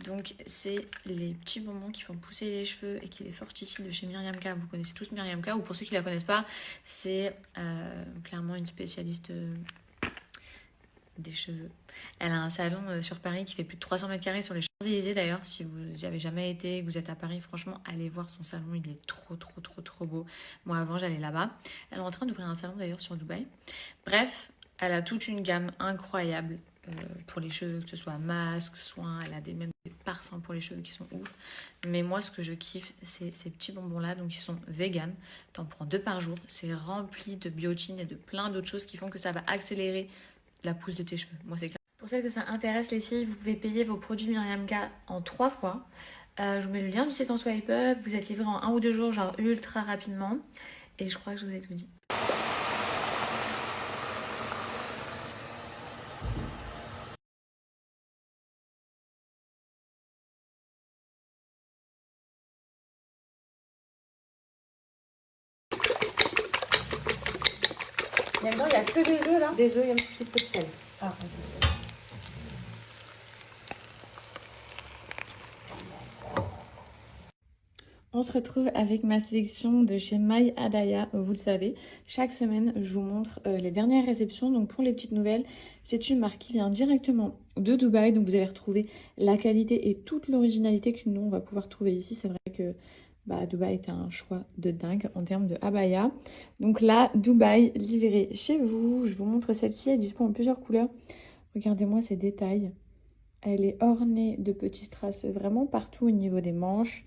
Donc c'est les petits bonbons qui font pousser les cheveux et qui les fortifient de chez Myriam K. Vous connaissez tous Myriam K, ou pour ceux qui ne la connaissent pas, c'est clairement une spécialiste des cheveux. Elle a un salon sur Paris qui fait plus de 300 mètres carrés sur les Champs-Élysées d'ailleurs. Si vous n'y avez jamais été et que vous êtes à Paris, franchement, allez voir son salon. Il est trop beau. Moi, avant, j'allais là-bas. Elle est en train d'ouvrir un salon d'ailleurs sur Dubaï. Bref, elle a toute une gamme incroyable pour les cheveux, que ce soit masque, soins. Elle a même des parfums pour les cheveux qui sont ouf. Mais moi, ce que je kiffe, c'est ces petits bonbons-là. Donc, ils sont vegan. T'en prends 2 par jour. C'est rempli de biotine et de plein d'autres choses qui font que ça va accélérer la pousse de tes cheveux. Moi, c'est clair. Pour celles que ça intéresse, les filles, vous pouvez payer vos produits Myriam K en 3 fois. Je vous mets le lien du site en swipe up. Vous êtes livré en 1 ou 2 jours, genre ultra rapidement. Et je crois que je vous ai tout dit. Maintenant, il n'y a que des œufs là. Des œufs et un petit peu de sel. Ah, on se retrouve avec ma sélection de chez My Hadaya. Vous le savez, chaque semaine, je vous montre les dernières réceptions. Donc pour les petites nouvelles, c'est une marque qui vient directement de Dubaï. Donc vous allez retrouver la qualité et toute l'originalité que nous, on va pouvoir trouver ici. C'est vrai que Dubaï était un choix de dingue en termes de abaya. Donc là, Dubaï livré chez vous. Je vous montre celle-ci. Elle dispose en plusieurs couleurs. Regardez-moi ces détails. Elle est ornée de petits strass vraiment partout au niveau des manches.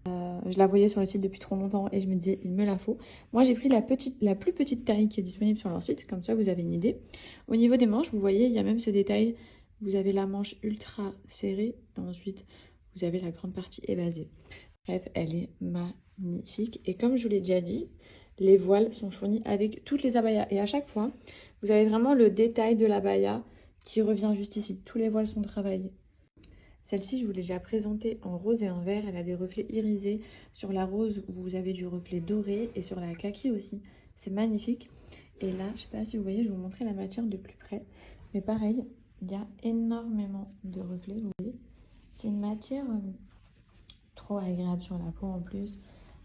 Je la voyais sur le site depuis trop longtemps et je me disais, il me la faut. Moi, j'ai pris la plus petite taille qui est disponible sur leur site, comme ça vous avez une idée. Au niveau des manches, vous voyez, il y a même ce détail. Vous avez la manche ultra serrée et ensuite vous avez la grande partie évasée. Bref, elle est magnifique. Et comme je vous l'ai déjà dit, les voiles sont fournies avec toutes les abayas. Et à chaque fois, vous avez vraiment le détail de l'abaya qui revient juste ici. Tous les voiles sont travaillés. Celle-ci, je vous l'ai déjà présentée en rose et en vert. Elle a des reflets irisés. Sur la rose, vous avez du reflet doré et sur la kaki aussi. C'est magnifique. Et là, je ne sais pas si vous voyez, je vais vous montrer la matière de plus près. Mais pareil, il y a énormément de reflets, vous voyez. C'est une matière trop agréable sur la peau en plus.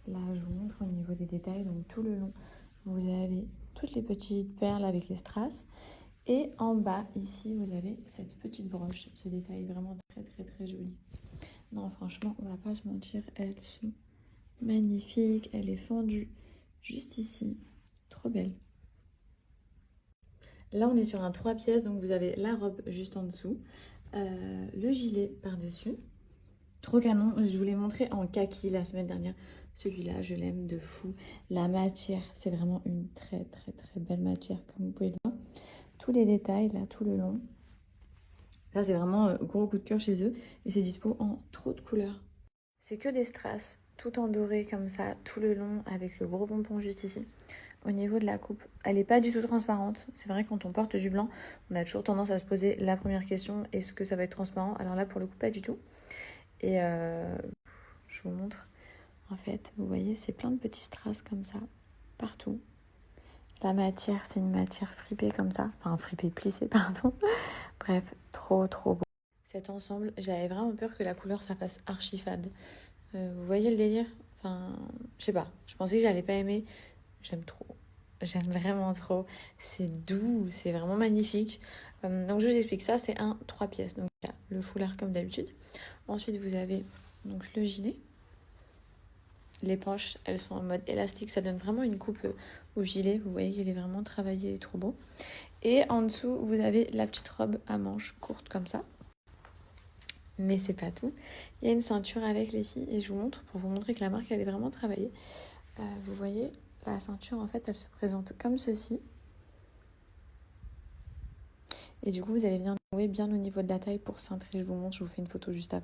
Là, je vous montre au niveau des détails. Donc tout le long, vous avez toutes les petites perles avec les strass. Et en bas, ici, vous avez cette petite broche. Ce détail est vraiment très joli. Non, franchement, on va pas se mentir, elles sont magnifiques. Elle est fendue juste ici. Trop belle. Là, on est sur un 3 pièces, donc vous avez la robe juste en dessous, le gilet par-dessus. Trop canon, je vous l'ai montré en kaki la semaine dernière. Celui-là, je l'aime de fou. La matière, c'est vraiment une très belle matière, comme vous pouvez le voir. Tous les détails, là, tout le long. Ça, c'est vraiment gros coup de cœur chez eux. Et c'est dispo en trop de couleurs. C'est que des strass, tout en doré comme ça, tout le long, avec le gros pompon juste ici. Au niveau de la coupe, elle n'est pas du tout transparente. C'est vrai, quand on porte du blanc, on a toujours tendance à se poser la première question, est-ce que ça va être transparent? Alors là, pour le coup, pas du tout. Et je vous montre. En fait, vous voyez, c'est plein de petits strass comme ça, partout. La matière, c'est une matière fripée comme ça. Enfin, fripée, plissée, pardon. Bref, trop beau. Cet ensemble, j'avais vraiment peur que la couleur, ça fasse archi fade. Vous voyez le délire? Enfin, je sais pas. Je pensais que j'allais pas aimer. J'aime trop. J'aime vraiment trop. C'est doux, c'est vraiment magnifique. Donc je vous explique ça, c'est un 3 pièces. Donc il y a le foulard comme d'habitude. Ensuite, vous avez donc le gilet. Les poches, elles sont en mode élastique. Ça donne vraiment une coupe au gilet. Vous voyez qu'il est vraiment travaillé, il est trop beau. Et en dessous, vous avez la petite robe à manches courtes comme ça. Mais c'est pas tout. Il y a une ceinture avec les filles et je vous montre pour vous montrer que la marque, elle est vraiment travaillée. Vous voyez, la ceinture, en fait, elle se présente comme ceci. Et du coup, vous allez bien nouer bien au niveau de la taille pour cintrer. Je vous montre, je vous fais une photo juste après.